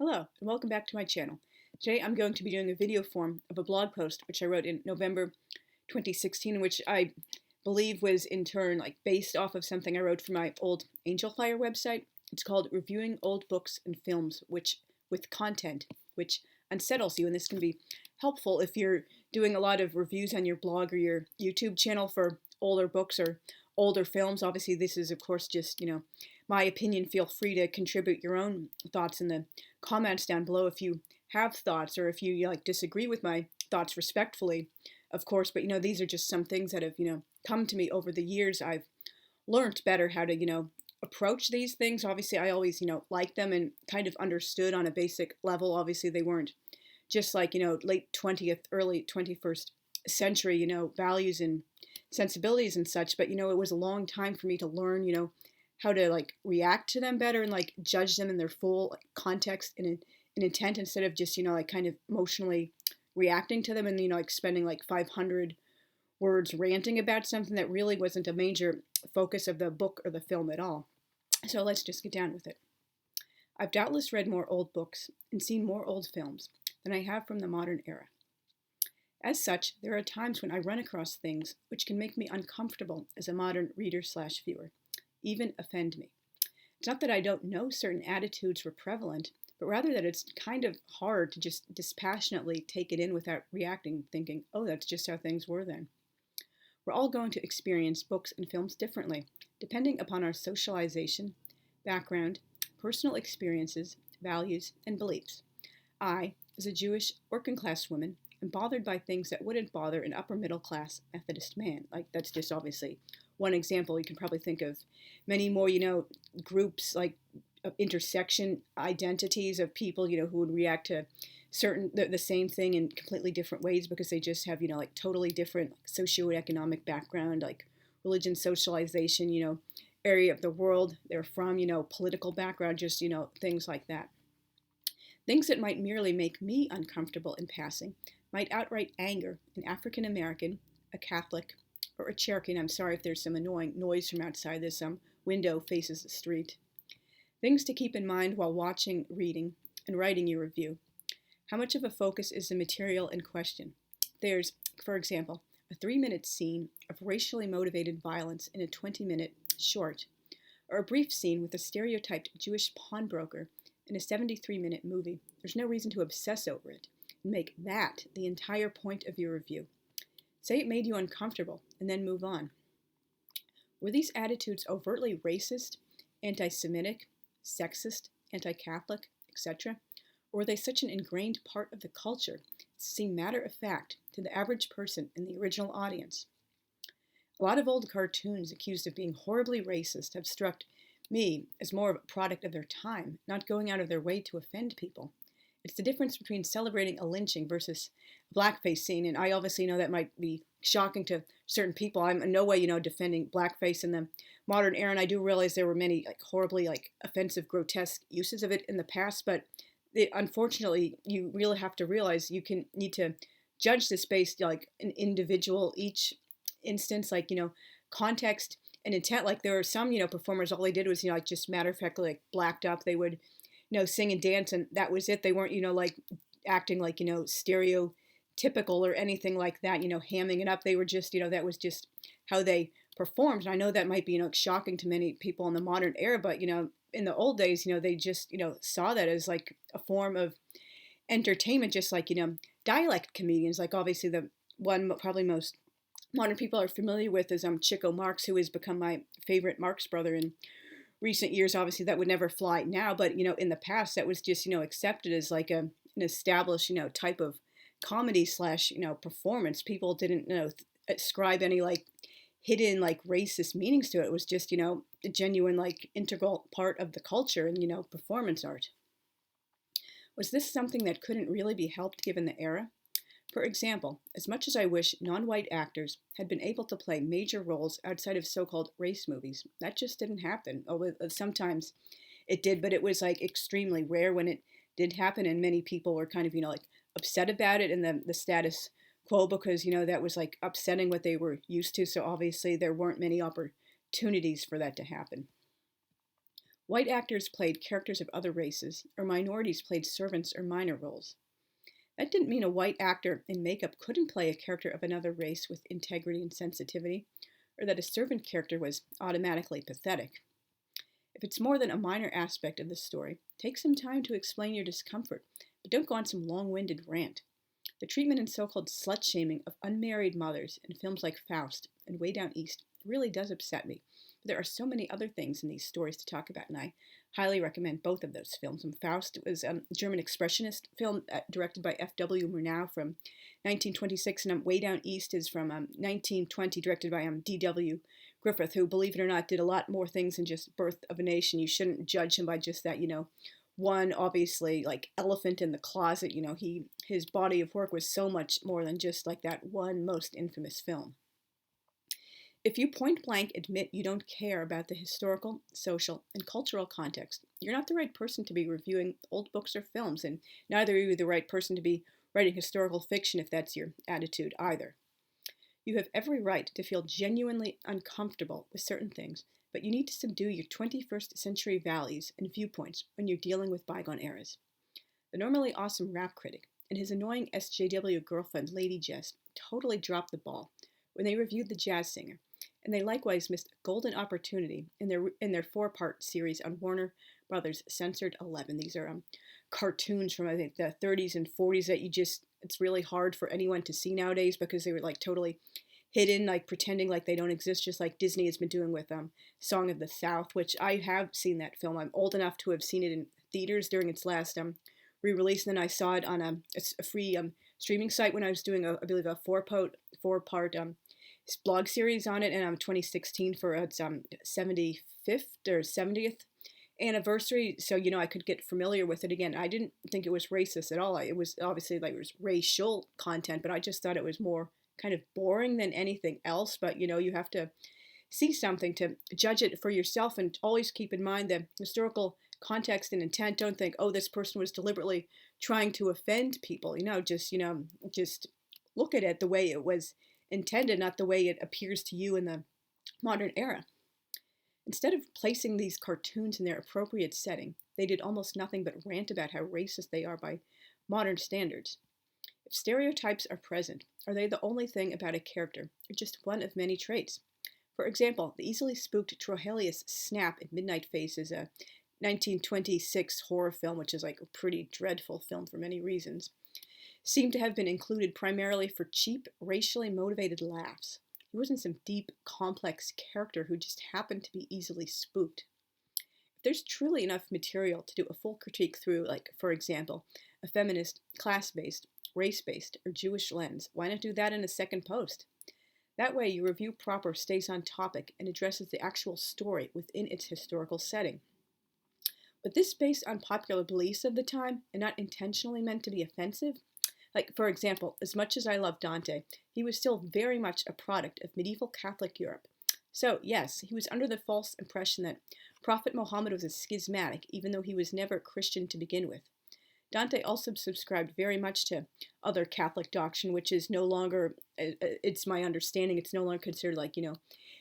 Hello, and welcome back to my channel. Today I'm going to be doing a video form of a blog post which I wrote in November 2016, which I believe was in turn based off of something I wrote for my old Angel Fire website. It's called Reviewing Old Books and Films with Content, which unsettles you, and this can be helpful if you're doing a lot of reviews on your blog or your YouTube channel for older books or older films. Obviously, this is, of course, just, my opinion. Feel free to contribute your own thoughts in the comments down below if you have thoughts or if you disagree with my thoughts respectfully, of course. But these are just some things that have come to me over the years. I've learned better how to approach these things. Obviously, I always liked them and kind of understood on a basic level. Obviously, they weren't just late 20th, early 21st century values and sensibilities and such. But it was a long time for me to learn how to react to them better and judge them in their full context and intent, instead of just kind of emotionally reacting to them and spending 500 words ranting about something that really wasn't a major focus of the book or the film at all. So let's just get down with it. I've doubtless read more old books and seen more old films than I have from the modern era. As such, there are times when I run across things which can make me uncomfortable as a modern reader/viewer, even offend me. It's not that I don't know certain attitudes were prevalent, but rather that it's kind of hard to just dispassionately take it in without reacting, thinking, oh, that's just how things were then. We're all going to experience books and films differently, depending upon our socialization, background, personal experiences, values, and beliefs. I, as a Jewish working-class woman, am bothered by things that wouldn't bother an upper-middle-class Methodist man. That's just obviously one example. You can probably think of many more, groups of intersection identities of people, who would react to the same thing in completely different ways because they just have, totally different socioeconomic background, religion, socialization, area of the world they're from, political background, just, things like that. Things that might merely make me uncomfortable in passing might outright anger an African American, a Catholic, or a Cherokee. And I'm sorry if there's some annoying noise from outside. There's some window faces the street. Things to keep in mind while watching, reading, and writing your review. How much of a focus is the material in question? There's, for example, a 3-minute scene of racially motivated violence in a 20-minute short, or a brief scene with a stereotyped Jewish pawnbroker in a 73-minute movie. There's no reason to obsess over it and make that the entire point of your review. Say it made you uncomfortable, and then move on. Were these attitudes overtly racist, anti-Semitic, sexist, anti-Catholic, etc.? Or were they such an ingrained part of the culture to seem matter-of-fact to the average person in the original audience? A lot of old cartoons accused of being horribly racist have struck me as more of a product of their time, not going out of their way to offend people. It's the difference between celebrating a lynching versus a blackface scene, and I obviously know that might be shocking to certain people. I'm in no way, defending blackface in the modern era, and I do realize there were many horribly offensive, grotesque uses of it in the past, but unfortunately, you really have to realize you need to judge this based an individual, each instance, context and intent. There are some, performers, all they did was, just matter of factly blacked up. They would, sing and dance, and that was it. They weren't, acting stereotypical or anything like that, hamming it up. They were just, that was just how they performed. And I know that might be, shocking to many people in the modern era, but, in the old days, they just, saw that as a form of entertainment, just dialect comedians. Obviously the one probably most modern people are familiar with is Chico Marx, who has become my favorite Marx brother in recent years. Obviously that would never fly now, but in the past that was just accepted as an established type of comedy slash performance. People didn't ascribe any hidden racist meanings to it. It was just a genuine integral part of the culture and performance art. Was this something that couldn't really be helped given the era? For example, as much as I wish non-white actors had been able to play major roles outside of so-called race movies, that just didn't happen. Although sometimes it did, but it was extremely rare when it did happen, and many people were kind of upset about it and the status quo, because that was upsetting what they were used to. So obviously there weren't many opportunities for that to happen. White actors played characters of other races, or minorities played servants or minor roles. That didn't mean a white actor in makeup couldn't play a character of another race with integrity and sensitivity, or that a servant character was automatically pathetic. If it's more than a minor aspect of the story, take some time to explain your discomfort, but don't go on some long winded rant. The treatment and so called slut shaming of unmarried mothers in films like Faust and Way Down East really does upset me. But there are so many other things in these stories to talk about, and I highly recommend both of those films. And Faust was a German expressionist film directed by F.W. Murnau from 1926, and Way Down East is from 1920, directed by D.W. Griffith, who, believe it or not, did a lot more things than just Birth of a Nation. You shouldn't judge him by just that, one obviously like elephant in the closet. His body of work was so much more than just like that one most infamous film. If you point blank admit you don't care about the historical, social, and cultural context, you're not the right person to be reviewing old books or films, and neither are you the right person to be writing historical fiction if that's your attitude either. You have every right to feel genuinely uncomfortable with certain things, but you need to subdue your 21st century values and viewpoints when you're dealing with bygone eras. The normally awesome rap critic and his annoying SJW girlfriend, Lady Jess, totally dropped the ball when they reviewed The Jazz Singer, and they likewise missed a golden opportunity in their four-part series on Warner Brothers' Censored 11. These are cartoons from, I think, the 30s and 40s that it's really hard for anyone to see nowadays because they were like totally hidden, like pretending like they don't exist, just like Disney has been doing with Song of the South, which I have seen that film. I'm old enough to have seen it in theaters during its last re-release, and then I saw it on a free streaming site when I was doing I believe a four-part blog series on it in 2016 for its 75th or 70th anniversary, so I could get familiar with it again. I didn't think it was racist at all. It was obviously like it was racial content, but I just thought it was more kind of boring than anything else. But you have to see something to judge it for yourself, and always keep in mind the historical context and intent. Don't think, oh, this person was deliberately trying to offend people. Just look at it the way it was intended, not the way it appears to you in the modern era. Instead of placing these cartoons in their appropriate setting, they did almost nothing but rant about how racist they are by modern standards. If stereotypes are present, are they the only thing about a character, or just one of many traits? For example, the easily spooked Trohelius Snap in Midnight Face is a 1926 horror film, which is like a pretty dreadful film for many reasons, seemed to have been included primarily for cheap, racially motivated laughs. He wasn't some deep, complex character who just happened to be easily spooked. If there's truly enough material to do a full critique through, like, for example, a feminist, class-based, race-based, or Jewish lens, why not do that in a second post? That way, your review proper stays on topic and addresses the actual story within its historical setting. But this based on popular beliefs of the time and not intentionally meant to be offensive. Like, for example, as much as I love Dante, he was still very much a product of medieval Catholic Europe. So, yes, he was under the false impression that Prophet Muhammad was a schismatic, even though he was never a Christian to begin with. Dante also subscribed very much to other Catholic doctrine, which is no longer, it's my understanding, it's no longer considered like,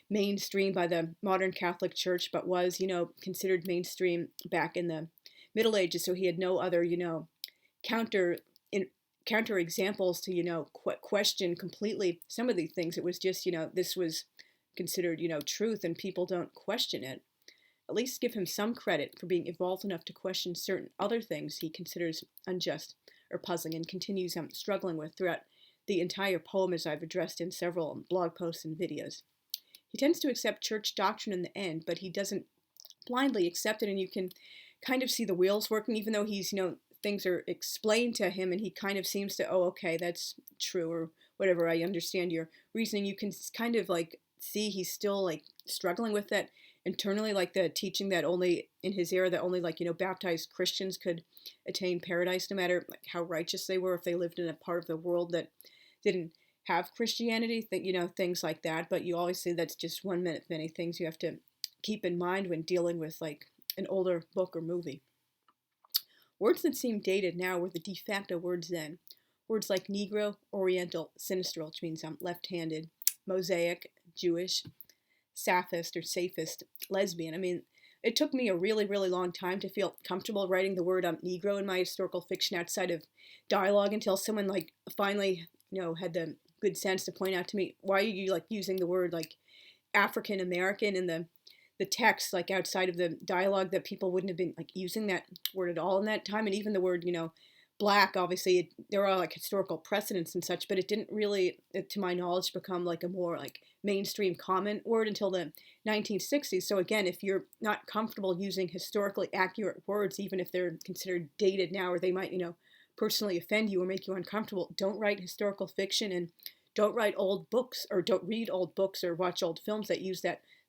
mainstream by the modern Catholic Church, but was, considered mainstream back in the Middle Ages. So he had no other, counter examples to, question completely some of these things. It was just, this was considered, truth, and people don't question it. At least give him some credit for being evolved enough to question certain other things he considers unjust or puzzling, and continues struggling with throughout the entire poem, as I've addressed in several blog posts and videos. He tends to accept church doctrine in the end, but he doesn't blindly accept it, and you can kind of see the wheels working, even though he's, things are explained to him, and he kind of seems to, oh, okay, that's true, or whatever, I understand your reasoning. You can kind of like see he's still like struggling with that internally, like the teaching that only in his era that only like baptized Christians could attain paradise, no matter like how righteous they were, if they lived in a part of the world that didn't have Christianity, things like that. But you always say that's just one minute many things you have to keep in mind when dealing with like an older book or movie. Words that seem dated now were the de facto words then. Words like Negro, Oriental, Sinistral, which means left-handed, Mosaic, Jewish, Sappist or Safist, lesbian. I mean, it took me a really, really long time to feel comfortable writing the word Negro in my historical fiction outside of dialogue until someone like finally, had the good sense to point out to me, why are you like using the word like African American in the text, like outside of the dialogue, that people wouldn't have been like using that word at all in that time. And even the word, black, obviously, there are like historical precedents and such, but it didn't really, to my knowledge, become like a more like mainstream common word until the 1960s. So again, if you're not comfortable using historically accurate words, even if they're considered dated now, or they might, personally offend you or make you uncomfortable, don't write historical fiction, and don't write old books, or don't read old books or watch old films that use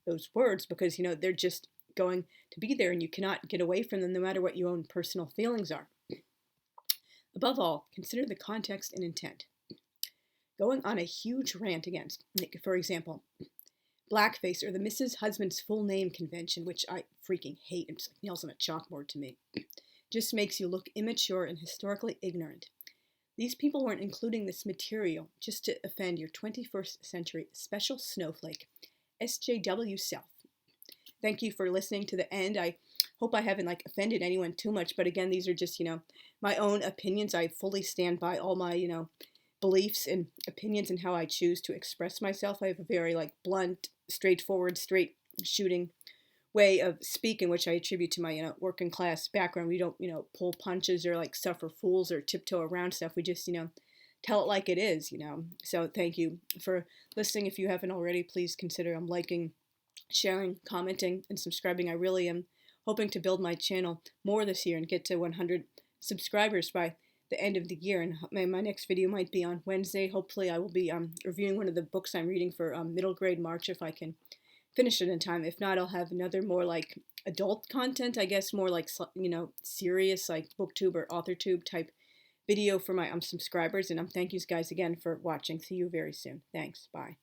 those words, because they're just going to be there and you cannot get away from them no matter what your own personal feelings are. Above all, consider the context and intent. Going on a huge rant against, like, for example, blackface or the Mrs. Husband's full name convention, which I freaking hate, it's like nails on a chalkboard to me, just makes you look immature and historically ignorant. These people weren't including this material just to offend your 21st century special snowflake, SJW self. Thank you for listening to the end. I hope I haven't like offended anyone too much, but again, these are just, my own opinions. I fully stand by all my, beliefs and opinions and how I choose to express myself. I have a very like blunt, straightforward, straight shooting way of speaking, which I attribute to my, working class background. We don't, pull punches or like suffer fools or tiptoe around stuff. We just, tell it like it is, So thank you for listening. If you haven't already, please consider liking, sharing, commenting, and subscribing. I really am hoping to build my channel more this year and get to 100 subscribers by the end of the year. And my next video might be on Wednesday. Hopefully I will be reviewing one of the books I'm reading for middle grade March, if I can finish it in time. If not, I'll have another more like adult content, I guess, more like, serious like booktube or authortube type video for my subscribers. And thank you guys again for watching. See you very soon. Thanks. Bye.